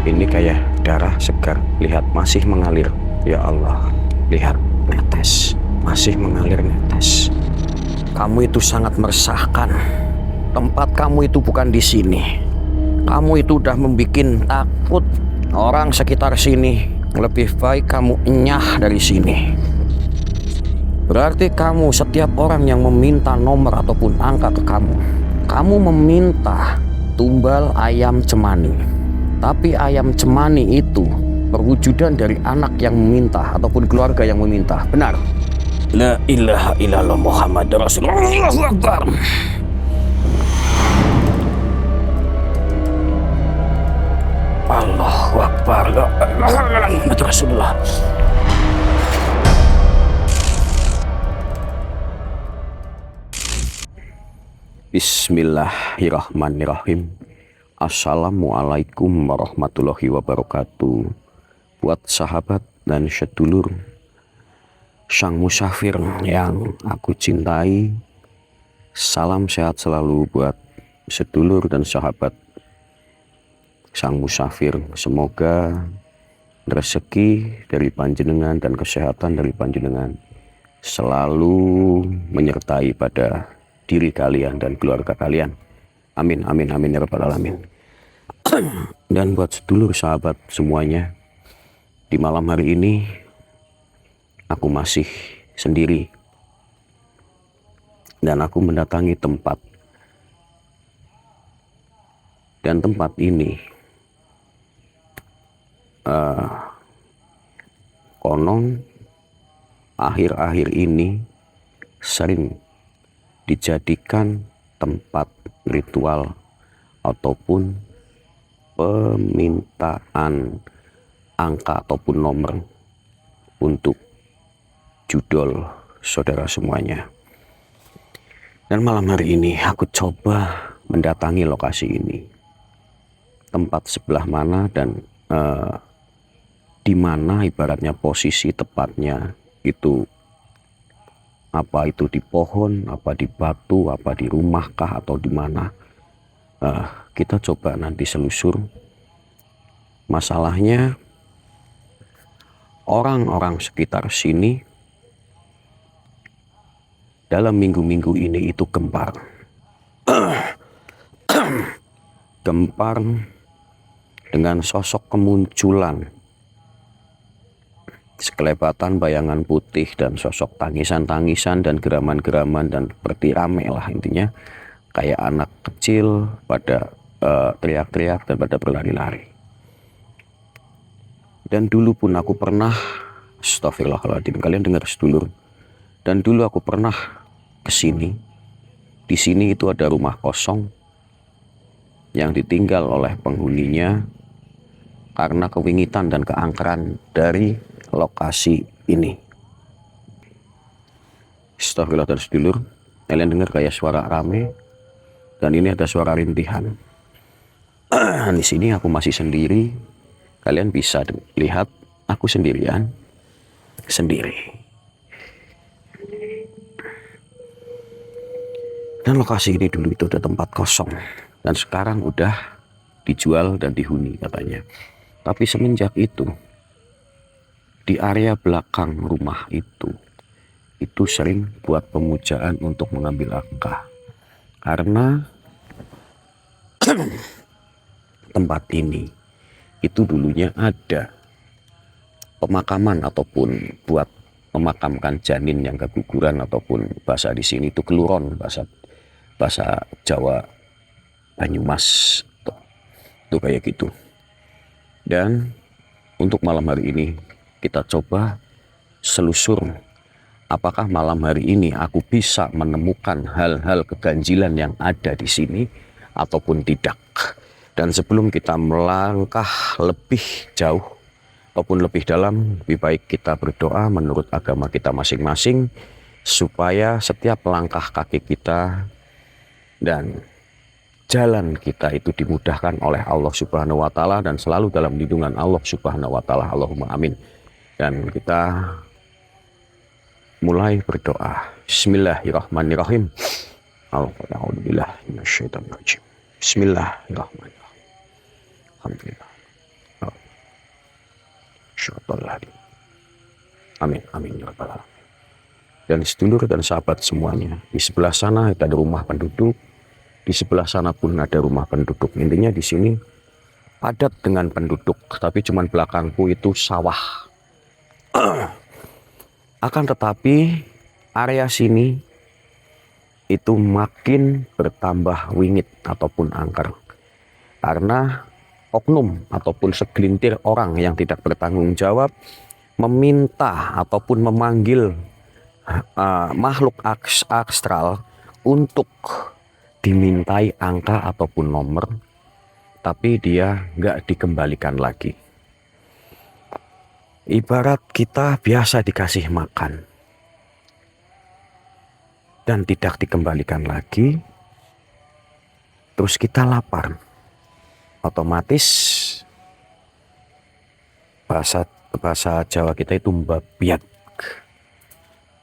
Ini kayak darah segar. Lihat, masih mengalir. Ya Allah, lihat, netes. Masih mengalir netes. Kamu itu sangat meresahkan. Tempat kamu itu bukan di sini. Kamu itu udah membuat takut orang sekitar sini. Lebih baik kamu enyah dari sini. Berarti kamu, setiap orang yang meminta nomor ataupun angka ke kamu, kamu meminta tumbal ayam cemani. Tapi ayam cemani itu perwujudan dari anak yang meminta ataupun keluarga yang meminta. Benar? La ilaha illallah Muhammad Rasulullah. Allahu Akbar. Allahu Akbar. La ilaha illallah Rasulullah. Bismillahirrahmanirrahim. Assalamualaikum warahmatullahi wabarakatuh. Buat sahabat dan sedulur sang musafir yang aku cintai, salam sehat selalu buat sedulur dan sahabat sang musafir. Semoga rezeki dari panjenengan dan kesehatan dari panjenengan selalu menyertai pada diri kalian dan keluarga kalian. Amin, amin, amin ya rabbal alamin. Dan buat sedulur sahabat semuanya, di malam hari ini aku masih sendiri dan aku mendatangi tempat, dan tempat ini konon akhir-akhir ini sering dijadikan tempat ritual ataupun permintaan angka ataupun nomor untuk judul saudara semuanya. Dan malam hari ini aku coba mendatangi lokasi ini, tempat sebelah mana dan di mana ibaratnya posisi tepatnya itu. Apa itu di pohon, apa di batu, apa di rumah kah, atau di mana? Kita coba nanti selusur. Masalahnya orang-orang sekitar sini dalam minggu-minggu ini itu gempar. Gempar dengan sosok kemunculan sekelebatan bayangan putih dan sosok tangisan-tangisan dan geraman-geraman, dan seperti rame lah intinya, kayak anak kecil pada teriak-teriak dan pada berlari-lari. Dan dulu pun aku pernah, astagfirullahaladzim, kalian dengar sedulur, dan dulu aku pernah kesini. Di sini itu ada rumah kosong yang ditinggal oleh penghuninya karena kewingitan dan keangkeran dari lokasi ini. Astagfirullah dan sedulur, kalian dengar kayak suara rame, dan ini ada suara rintihan. Di sini aku masih sendiri. Kalian bisa lihat aku sendirian, sendiri. Dan lokasi ini dulu itu ada tempat kosong, dan sekarang udah dijual dan dihuni katanya. Tapi semenjak itu, di area belakang rumah itu sering buat pemujaan untuk mengambil angka. Karena tempat ini itu dulunya ada pemakaman ataupun buat memakamkan janin yang keguguran, ataupun bahasa di sini itu keluron, bahasa Jawa Banyumas itu kayak gitu. Dan untuk malam hari ini kita coba selusur, apakah malam hari ini aku bisa menemukan hal-hal keganjilan yang ada di sini ataupun tidak. Dan sebelum kita melangkah lebih jauh ataupun lebih dalam, lebih baik kita berdoa menurut agama kita masing-masing, supaya setiap langkah kaki kita dan jalan kita itu dimudahkan oleh Allah Subhanahu wa Ta'ala dan selalu dalam lindungan Allah Subhanahu wa Ta'ala. Allahumma amin. Dan kita mulai berdoa. Bismillahirrahmanirrahim. Bismillahirrahmanirrahim. Alhamdulillah. Amin, amin, ya rabbal alamin. Dan sedulur dan sahabat semuanya, di sebelah sana ada rumah penduduk, di sebelah sana pun ada rumah penduduk. Intinya di sini padat dengan penduduk, tapi cuman belakangku itu sawah. Akan tetapi area sini itu makin bertambah wingit ataupun angker. Karena oknum ataupun segelintir orang yang tidak bertanggung jawab meminta ataupun memanggil makhluk astral untuk dimintai angka ataupun nomor, tapi dia nggak dikembalikan lagi. Ibarat kita biasa dikasih makan dan tidak dikembalikan lagi, terus kita lapar, otomatis bahasa Jawa kita itu mbabiat,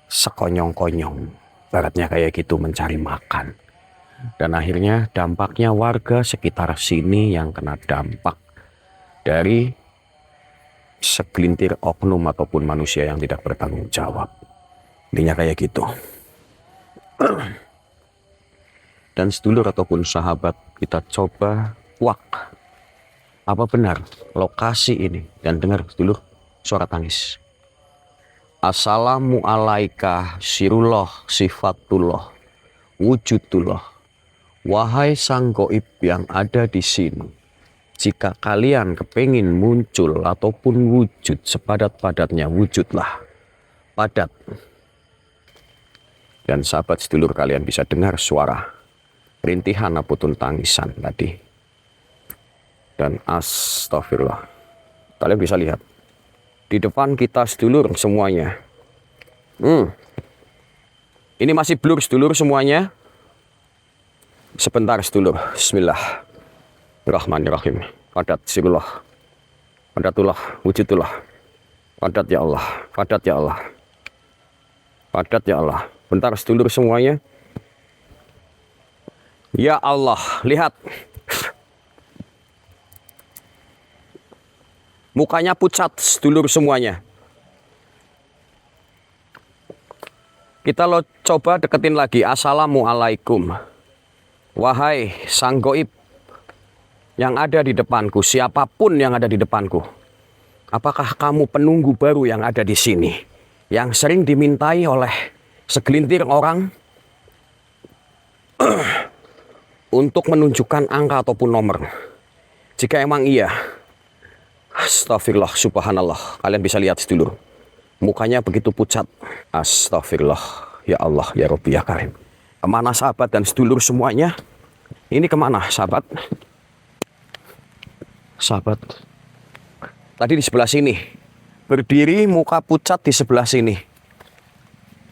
sekonyong-konyong, baratnya kayak gitu, mencari makan. Dan akhirnya dampaknya warga sekitar sini yang kena dampak dari segelintir oknum ataupun manusia yang tidak bertanggung jawab. Intinya kayak gitu. Dan sedulur ataupun sahabat, kita coba wak, apa benar lokasi ini? Dan dengar sedulur suara tangis. Assalamu alaika sirullah sifatullah wujudullah. Wahai sang goib yang ada di sini, jika kalian kepingin muncul ataupun wujud sepadat-padatnya, wujudlah padat. Dan sahabat sedulur, kalian bisa dengar suara rintihan apapun tangisan tadi. Dan astagfirullah, kalian bisa lihat di depan kita sedulur semuanya. Ini masih blur sedulur semuanya. Sebentar sedulur. Bismillahirrahmanirrahim. Padat sirullah, padatullah, wujudullah. Padat ya Allah, padat ya Allah, padat ya Allah. Bentar sedulur semuanya. Ya Allah, lihat. Mukanya pucat sedulur semuanya. Kita lo coba deketin lagi. Assalamualaikum. Wahai sang goib yang ada di depanku, siapapun yang ada di depanku, apakah kamu penunggu baru yang ada di sini, yang sering dimintai oleh segelintir orang untuk menunjukkan angka ataupun nomor? Jika emang iya, astagfirullah, subhanallah, kalian bisa lihat sedulur, mukanya begitu pucat. Astagfirullah, ya Allah, ya Rabbi, ya Karim. Kemana sahabat dan sedulur semuanya? Ini kemana sahabat? Sahabat, tadi di sebelah sini, berdiri muka pucat di sebelah sini.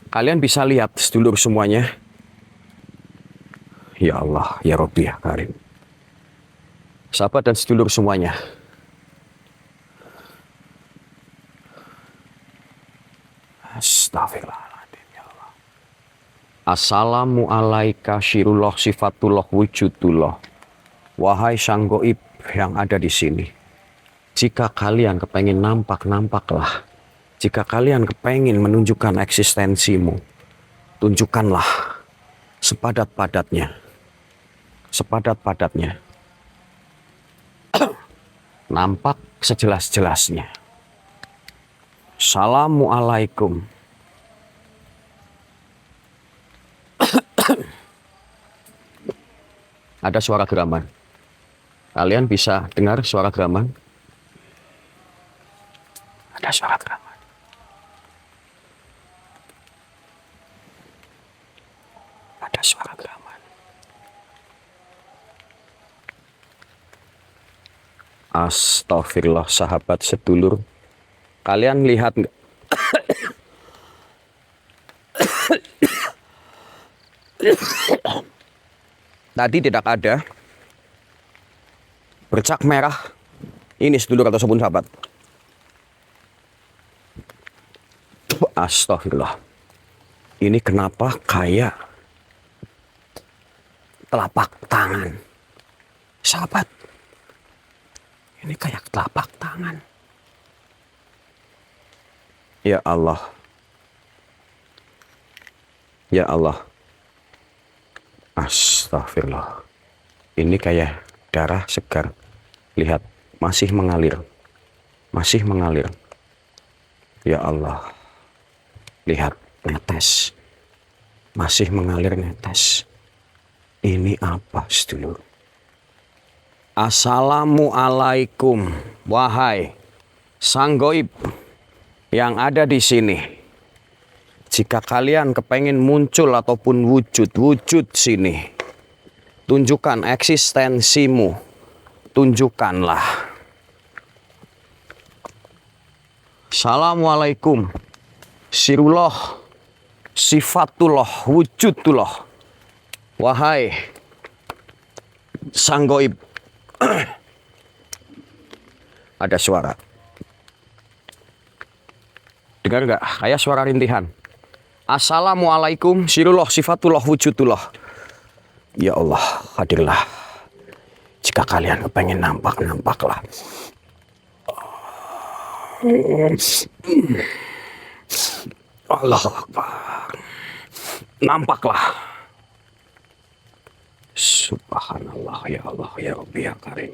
Kalian bisa lihat sedulur semuanya. Ya Allah, ya Rabbi, ya Karim. Sahabat dan sedulur semuanya. Astagfirullah. Assalamu alaika syirullah sifatullah wujudullah. Wahai sang goib yang ada di sini, jika kalian kepengin nampak, nampaklah. Jika kalian kepengin menunjukkan eksistensimu, tunjukkanlah sepadat-padatnya. Sepadat-padatnya. Nampak sejelas-jelasnya. Assalamualaikum. Ada suara geraman. Kalian bisa dengar suara geraman? Ada suara geraman. Ada suara geraman. Astagfirullah sahabat sedulur. Kalian lihat nggak? Tadi tidak ada bercak merah. Ini sedulur atau sebun sahabat. Astagfirullah. Ini kenapa kayak telapak tangan? Sahabat, ini kayak telapak tangan. Ya Allah. Ya Allah. Astagfirullah. Ini kayak darah segar. Lihat, masih mengalir. Masih mengalir. Ya Allah. Lihat, netes. Masih mengalir netes. Ini apa, sedulur? Assalamualaikum, wahai sang goib yang ada di sini. Jika kalian kepengen muncul ataupun wujud sini, tunjukkan eksistensimu, tunjukkanlah. Assalamualaikum, sirullah, sifatullah, wujudullah. Wahai sang goib. Ada suara. Dengar nggak? Kayak suara rintihan. Assalamualaikum, sirullah, sifatullah, wujudullah. Ya Allah, hadirlah. Jika kalian kepengen nampak, nampaklah. Allah Akbar. Nampaklah. Subhanallah, ya Allah, ya Rabbi, ya Karim.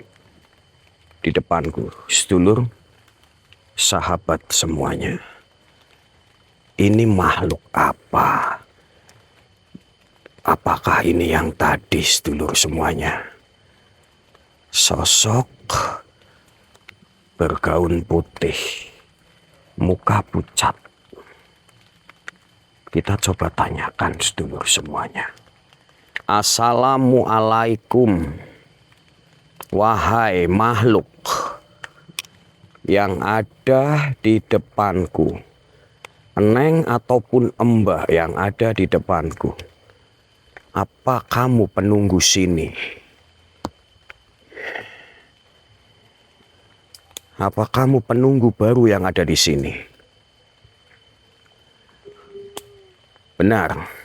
Di depanku, sedulur, sahabat semuanya. Ini makhluk apa? Apakah ini yang tadi, sedulur semuanya? Sosok bergaun putih, muka pucat. Kita coba tanyakan, sedulur semuanya. Assalamualaikum, wahai makhluk yang ada di depanku. Neng ataupun Mbah yang ada di depanku. Apa kamu penunggu sini? Apa kamu penunggu baru yang ada di sini? Benar.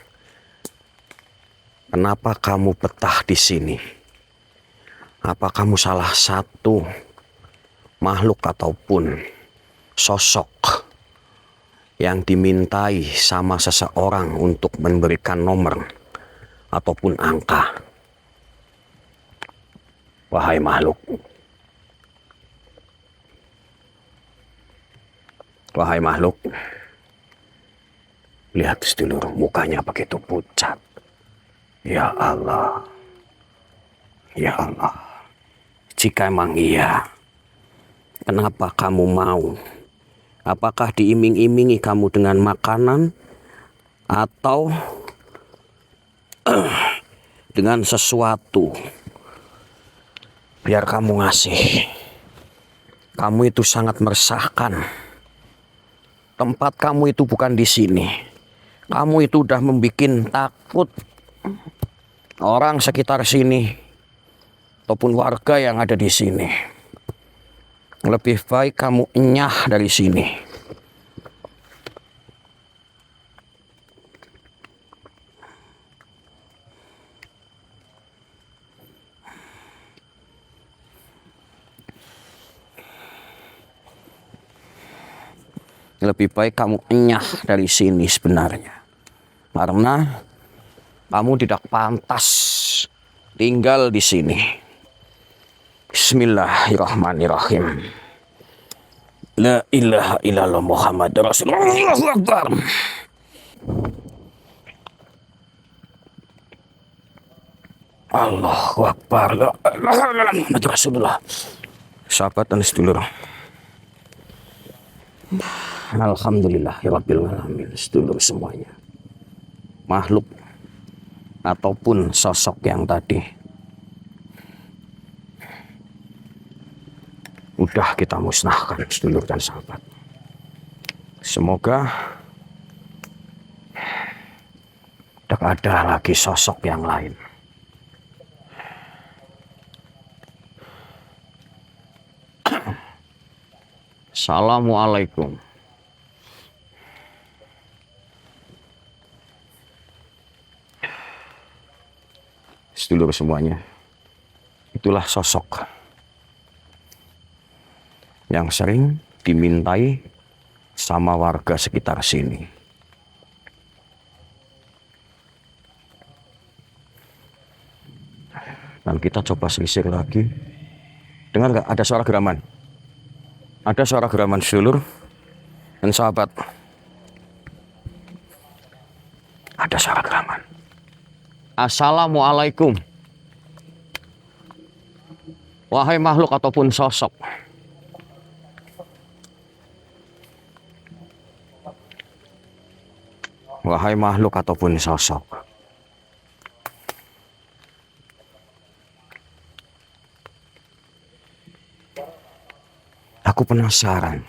Kenapa kamu betah di sini? Apa kamu salah satu makhluk ataupun sosok yang dimintai sama seseorang untuk memberikan nomor ataupun angka? Wahai makhluk. Wahai makhluk. Lihat sedulur, mukanya begitu pucat. Ya Allah. Ya Allah. Jika emang iya, kenapa kamu mau? Apakah diiming-imingi kamu dengan makanan atau dengan sesuatu biar kamu ngasih? Kamu itu sangat meresahkan. Tempat kamu itu bukan di sini. Kamu itu udah membuat takut orang sekitar sini ataupun warga yang ada di sini. Lebih baik kamu enyah dari sini. Lebih baik kamu enyah dari sini sebenarnya. Karena kamu tidak pantas tinggal di sini. Bismillahirrahmanirrahim. La ilaha illallah Muhammad Rasulullah. Allahu Akbar. Allahu Akbar. La ilaha illallah Muhammad Rasulullah. Sahabat dan sedulur. Alhamdulillahirabbil alamin, sedulur semuanya. Makhluk ataupun sosok yang tadi udah kita musnahkan, sedulur dan sahabat. Semoga tidak ada lagi sosok yang lain. Assalamualaikum. Sedulur semuanya, itulah sosok yang sering dimintai sama warga sekitar sini. Dan kita coba selisih lagi. Dengar nggak? Ada suara geraman. Ada suara geraman sedulur dan sahabat. Ada suara geraman. Assalamualaikum. Wahai makhluk ataupun sosok. Wahai makhluk ataupun sosok. Aku penasaran,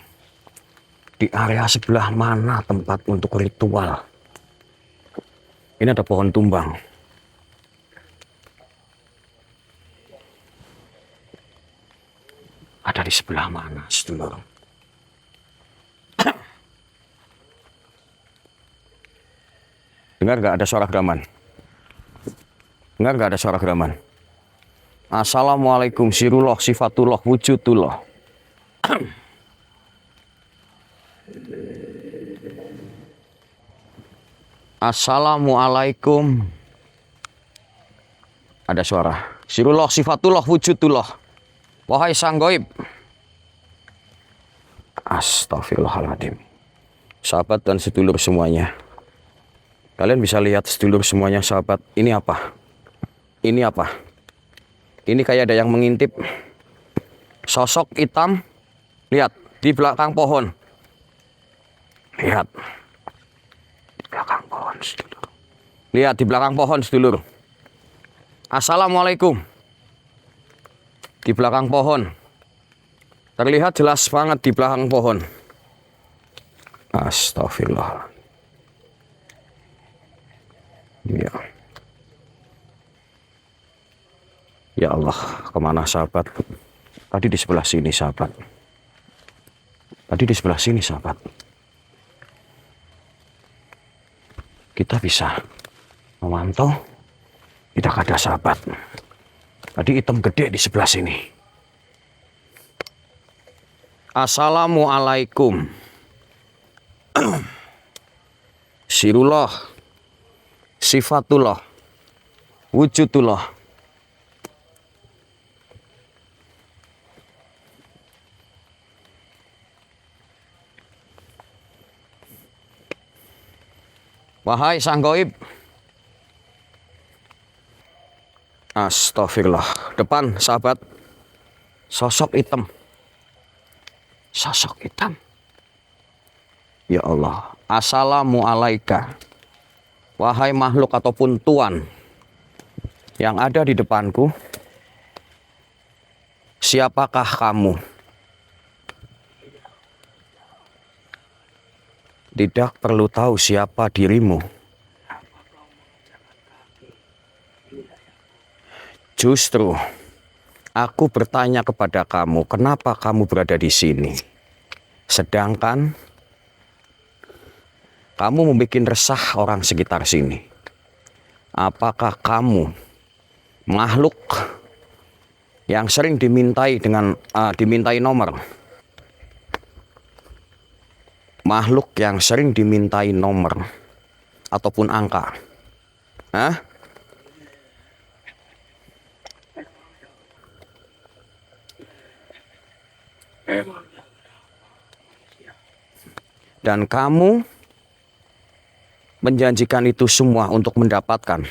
di area sebelah mana tempat untuk ritual. Ini ada pohon tumbang. Ada di sebelah mana, sedulur? Dengar gak ada suara geraman? Dengar gak ada suara geraman? Assalamualaikum sirullah sifatullah wujudullah. Assalamualaikum. Ada suara. Sirullah sifatullah wujudullah. Wahai sang goib. Astagfirullahaladzim. Sahabat dan sedulur semuanya. Kalian bisa lihat sedulur semuanya sahabat. Ini apa? Ini apa? Ini kayak ada yang mengintip. Sosok hitam. Lihat di belakang pohon. Lihat. Di belakang pohon sedulur. Lihat di belakang pohon sedulur. Assalamualaikum. Di belakang pohon. Terlihat jelas banget di belakang pohon. Astagfirullah. Ya. Ya Allah, kemana sahabat? Tadi di sebelah sini sahabat. Tadi di sebelah sini sahabat. Kita bisa memantau. Tidak ada sahabat. Tadi hitam gede di sebelah sini. Assalamualaikum. Sirullah. Sifatullah. Wujudullah. Wahai sang goib. Astagfirullah. Depan sahabat. Sosok hitam. Sosok hitam. Ya Allah. Assalamualaikum. Wahai makhluk ataupun tuan yang ada di depanku. Siapakah kamu? Tidak perlu tahu siapa dirimu. Justru aku bertanya kepada kamu, kenapa kamu berada di sini? Sedangkan kamu membuat resah orang sekitar sini. Apakah kamu makhluk yang sering dimintai nomor? Makhluk yang sering dimintai nomor ataupun angka. Hah? Dan kamu menjanjikan itu semua untuk mendapatkan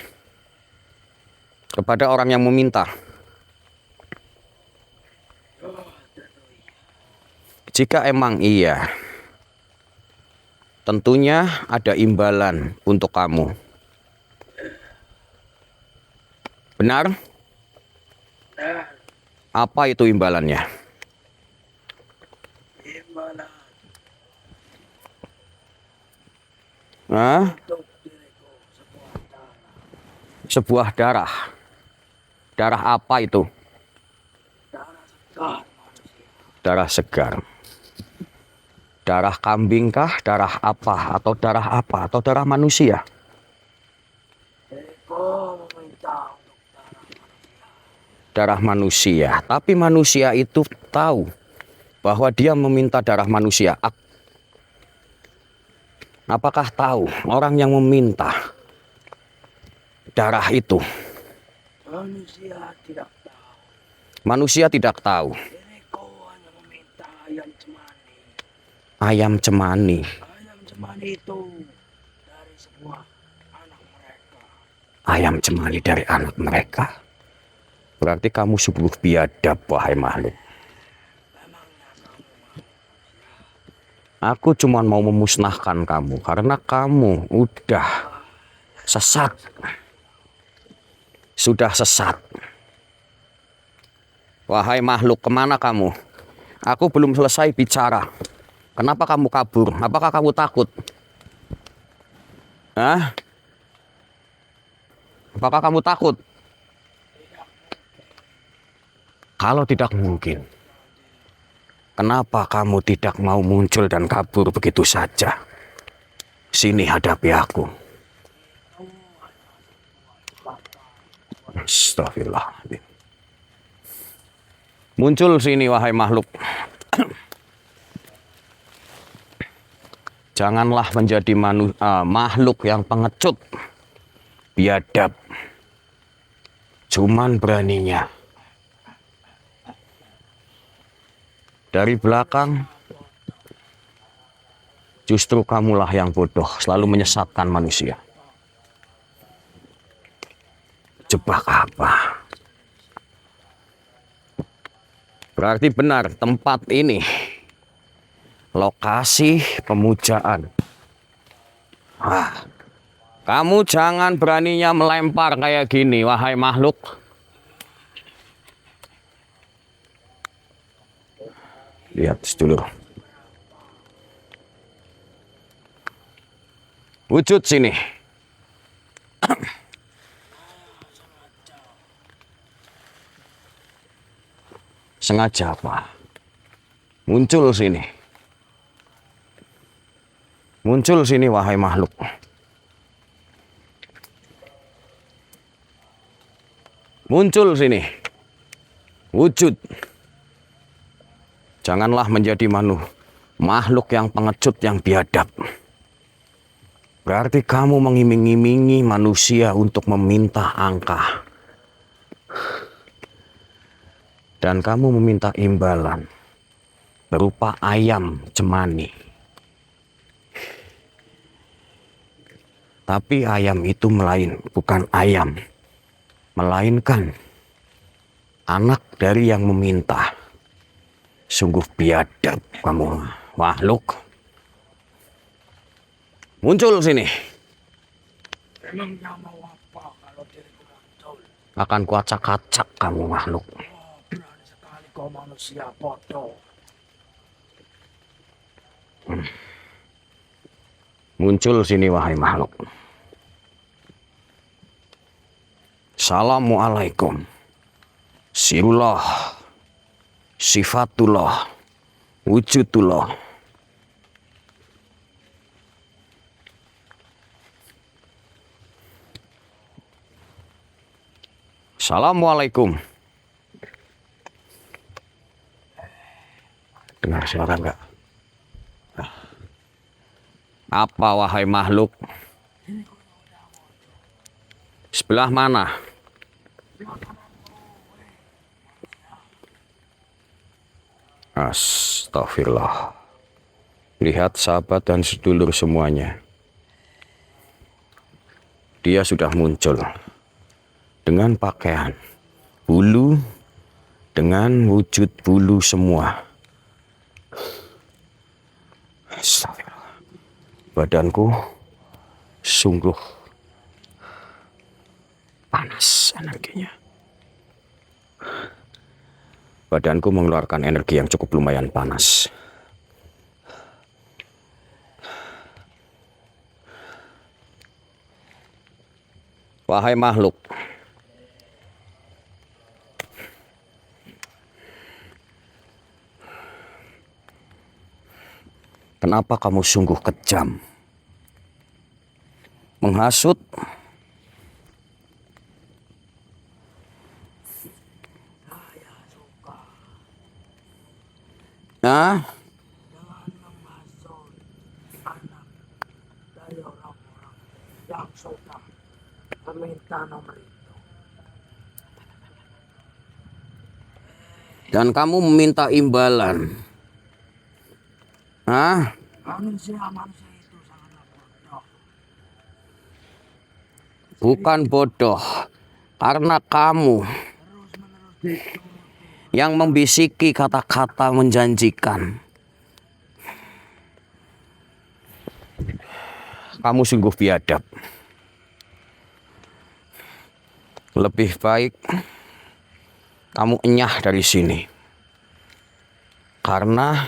kepada orang yang meminta. Jika emang iya, tentunya ada imbalan untuk kamu. Benar? Apa itu imbalannya? Imbalan Hah? untuk diriku sebuah darah. Sebuah darah. Darah apa itu? Darah segar manusia. Darah segar. Darah kambing kah? Darah apa? Atau darah apa? Atau darah manusia? Diriku meminta untuk darah manusia. Darah manusia. Tapi manusia itu tahu bahwa dia meminta darah manusia. Apakah tahu orang yang meminta darah itu? Manusia tidak tahu. Manusia tidak tahu. Diriku hanya meminta ayam cemani. Ayam cemani. Ayam cemani itu dari sebuah anak mereka. Ayam cemani dari anak mereka. Berarti kamu sungguh biadab, wahai makhluk. Memangnya kamu Aku cuma mau memusnahkan kamu karena kamu udah sesat. Sudah sesat. Wahai makhluk, kemana kamu? Aku belum selesai bicara. Kenapa kamu kabur? Apakah kamu takut? Hah? Apakah kamu takut? Kalau tidak mungkin, kenapa kamu tidak mau muncul dan kabur begitu saja? Sini hadapi aku. Astagfirullahaladzim. Muncul sini wahai makhluk. Janganlah menjadi makhluk yang pengecut, biadab. Cuman beraninya dari belakang, justru kamulah yang bodoh, selalu menyesatkan manusia. Jebak apa? Berarti benar tempat ini lokasi pemujaan. Kamu jangan beraninya melempar kayak gini, wahai makhluk. Lihat sedulur. Wujud sini. Sengaja apa? Muncul sini. Muncul sini wahai makhluk. Muncul sini. Wujud. Janganlah menjadi makhluk yang pengecut, yang biadab. Berarti kamu mengiming-imingi manusia untuk meminta angka. Dan kamu meminta imbalan berupa ayam cemani. Tapi ayam itu bukan ayam, melainkan anak dari yang meminta. Sungguh biadab kamu, makhluk. Muncul sini. Memangnya mau apa kalau diriku muncul? Akan kuacak-acak kamu, makhluk. Berani sekali kau manusia bodoh. Muncul sini wahai makhluk. Assalamualaikum. Sirullah. Sifatullah. Wujudullah. Assalamualaikum. Dengar suara enggak? Apa wahai makhluk? Sebelah mana? Astagfirullah. Lihat sahabat dan sedulur semuanya. Dia sudah muncul dengan pakaian bulu, dengan wujud bulu semua. Astagfirullah. Badanku sungguh panas energinya. Badanku mengeluarkan energi yang cukup lumayan panas. Wahai makhluk, kenapa kamu sungguh kejam? Menghasut, meminta nomor itu. Dan kamu meminta imbalan. Hah? Manusia itu sangatlah bodoh. Bukan bodoh. Karena kamu Terus-menerus dituruti. yang membisiki kata-kata menjanjikan. Kamu sungguh biadab. Lebih baik kamu enyah dari sini. Karena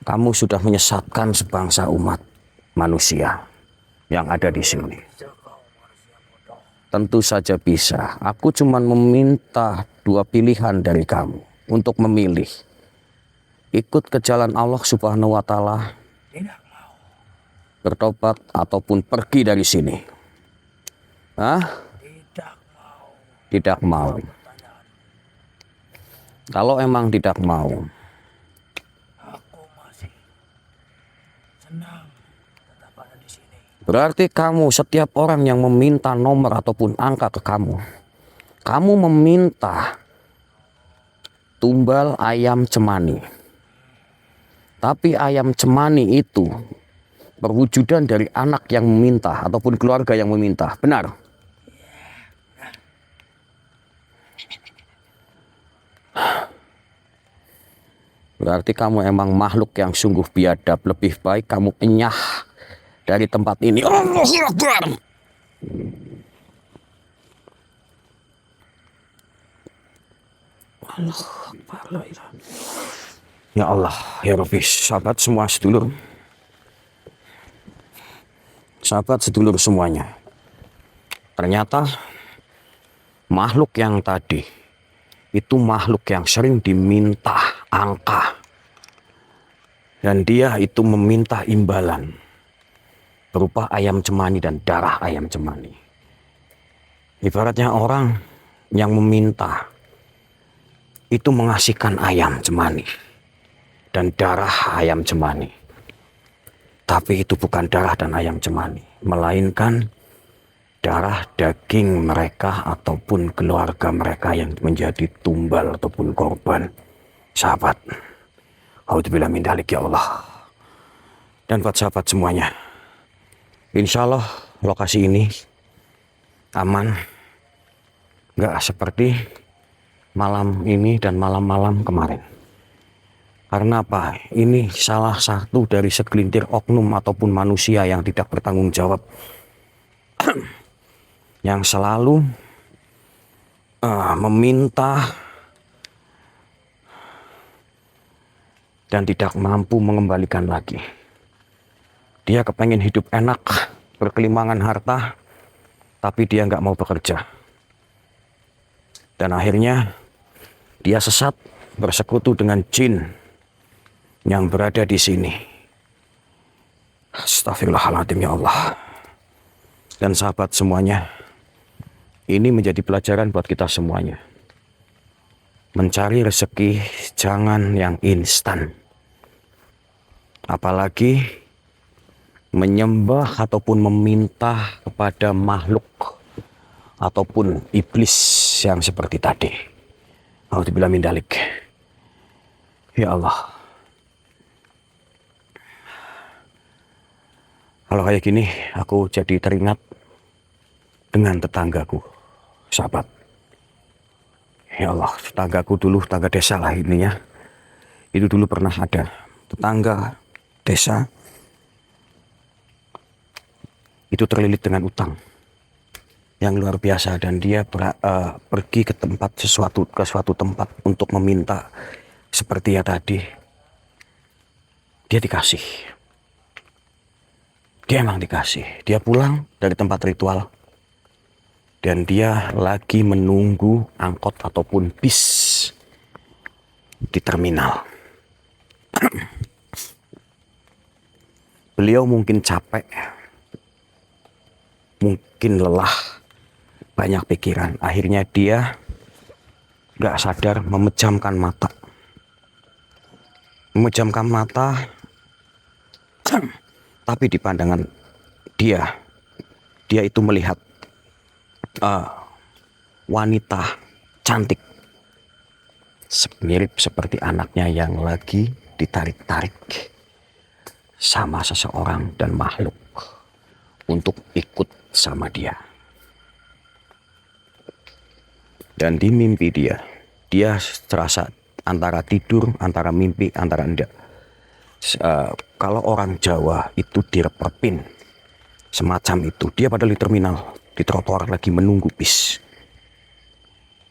kamu sudah menyesatkan sebangsa umat manusia yang ada di sini. Bisa kau manusia bodoh. Tentu saja bisa. Aku cuma meminta 2 pilihan dari kamu untuk memilih. Ikut ke jalan Allah Subhanahu wa Ta'ala, Tidak mau. bertobat ataupun pergi dari sini. Hah? Tidak mau. Tidak mau. Pertanyaan. Kalau emang tidak mau, Aku masih senang tetap ada di sini. berarti kamu, setiap orang yang meminta nomor ataupun angka ke kamu meminta tumbal ayam cemani. Tapi ayam cemani itu perwujudan dari anak yang meminta ataupun keluarga yang meminta. Benar? Berarti kamu emang makhluk yang sungguh biadab. Lebih baik kamu enyah dari tempat ini. Allahu Akbar. Ya Allah, ya Rabbi, sahabat semua sedulur. Sahabat sedulur semuanya. Ternyata makhluk yang tadi itu makhluk yang sering diminta angka. Dan dia itu meminta imbalan berupa ayam cemani dan darah ayam cemani. Ibaratnya orang yang meminta itu mengasihkan ayam cemani dan darah ayam cemani. Tapi itu bukan darah dan ayam cemani, melainkan darah daging mereka ataupun keluarga mereka yang menjadi tumbal ataupun korban. Sahabat, Alhamdulillah min dzalik ya Allah. Dan buat sahabat semuanya, insya Allah lokasi ini aman, nggak seperti malam ini dan malam-malam kemarin. Karena apa? Ini salah satu dari segelintir oknum ataupun manusia yang tidak bertanggung jawab. Yang selalu meminta dan tidak mampu mengembalikan lagi. Dia kepengen hidup enak, berkelimangan harta, tapi dia nggak mau bekerja. Dan akhirnya dia sesat, bersekutu dengan jin yang berada di sini. Astagfirullahaladzim ya Allah. Dan sahabat semuanya, ini menjadi pelajaran buat kita semuanya. Mencari rezeki jangan yang instan. Apalagi menyembah ataupun meminta kepada makhluk ataupun iblis yang seperti tadi. Alhamdulillah min dzalik. Ya Allah. Kalau kayak gini, aku jadi teringat dengan tetanggaku, sahabat. Ya Allah, tetanggaku dulu, tetangga desa lah ininya. Itu dulu pernah ada tetangga desa. Itu terlilit dengan utang yang luar biasa. Dan dia pergi ke suatu tempat untuk meminta seperti ya tadi. Dia dikasih. Dia emang dikasih. Dia pulang dari tempat ritual. Dan dia lagi menunggu angkot ataupun bis di terminal. Beliau mungkin capek. Mungkin lelah. Banyak pikiran. Akhirnya dia gak sadar memejamkan mata. Memejamkan mata. Tapi di pandangan dia itu melihat eh, wanita cantik, mirip seperti anaknya yang lagi ditarik-tarik sama seseorang dan makhluk untuk ikut sama dia. Dan di mimpi dia terasa antara tidur, antara mimpi, antara enggak. Kalau orang Jawa itu direpepin semacam itu. Dia padahal di terminal, di trotoar lagi menunggu bis.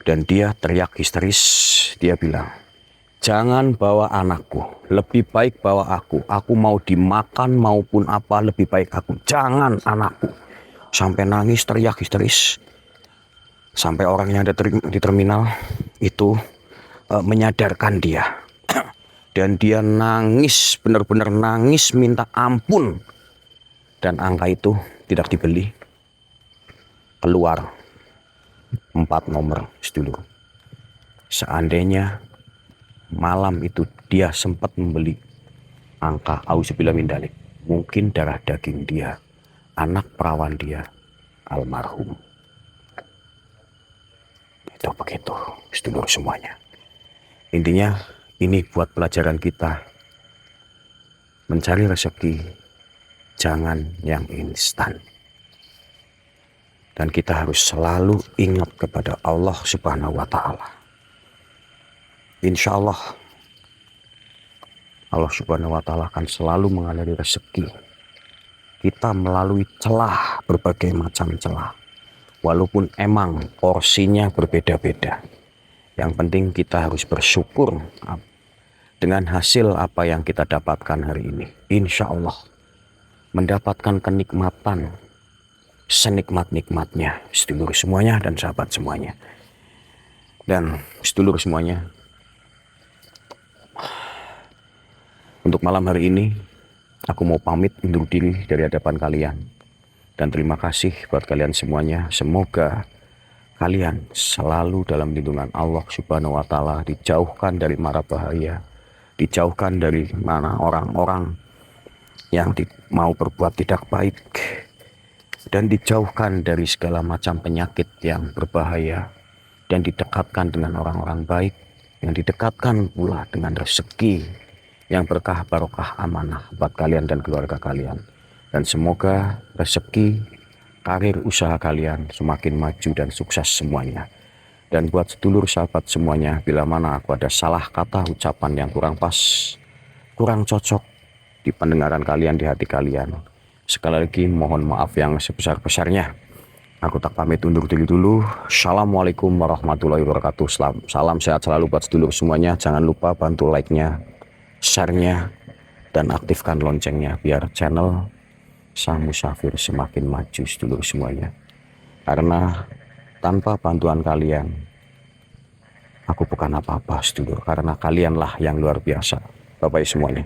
Dan dia teriak histeris, dia bilang, "Jangan bawa anakku, lebih baik bawa aku. Aku mau dimakan maupun apa, lebih baik aku. Jangan anakku." Sampai nangis, teriak histeris. Sampai orang yang ada di terminal itu menyadarkan dia. Dan dia nangis, benar-benar nangis minta ampun. Dan angka itu tidak dibeli. Keluar 4 nomor, sedulur. Seandainya malam itu dia sempat membeli angka auzubillah min dzalik, mungkin darah daging dia, anak perawan dia, almarhum. Itu begitu, sedulur semuanya. Intinya ini buat pelajaran kita. Mencari rezeki jangan yang instan. Dan kita harus selalu ingat kepada Allah Subhanahu wa Ta'ala. Insya Allah, Allah Subhanahu wa Ta'ala akan selalu mengaliri rezeki kita melalui celah, berbagai macam celah. Walaupun emang porsinya berbeda-beda. Yang penting kita harus bersyukur dengan hasil apa yang kita dapatkan hari ini. Insya Allah mendapatkan kenikmatan senikmat-nikmatnya, sedulur semuanya dan sahabat semuanya. Dan sedulur semuanya, untuk malam hari ini aku mau pamit undur diri dari hadapan kalian. Dan terima kasih buat kalian semuanya. Semoga kalian selalu dalam lindungan Allah Subhanahu wa Ta'ala, dijauhkan dari mara bahaya, dijauhkan dari mana orang-orang yang mau berbuat tidak baik, dan dijauhkan dari segala macam penyakit yang berbahaya, dan didekatkan dengan orang-orang baik, yang didekatkan pula dengan rezeki yang berkah, barokah, amanah buat kalian dan keluarga kalian. Dan semoga rezeki, karir, usaha kalian semakin maju dan sukses semuanya. Dan buat sedulur sahabat semuanya, bila mana aku ada salah kata ucapan yang kurang pas, kurang cocok di pendengaran kalian, di hati kalian, sekali lagi mohon maaf yang sebesar-besarnya. Aku tak pamit undur diri dulu. Assalamualaikum warahmatullahi wabarakatuh. Salam sehat selalu buat sedulur semuanya. Jangan lupa bantu like-nya, share-nya, dan aktifkan loncengnya biar channel Sang Musafir semakin maju, sedulur semuanya. Karena tanpa bantuan kalian, aku bukan apa-apa, sedulur. Karena kalianlah yang luar biasa, Bapak Ibu semuanya.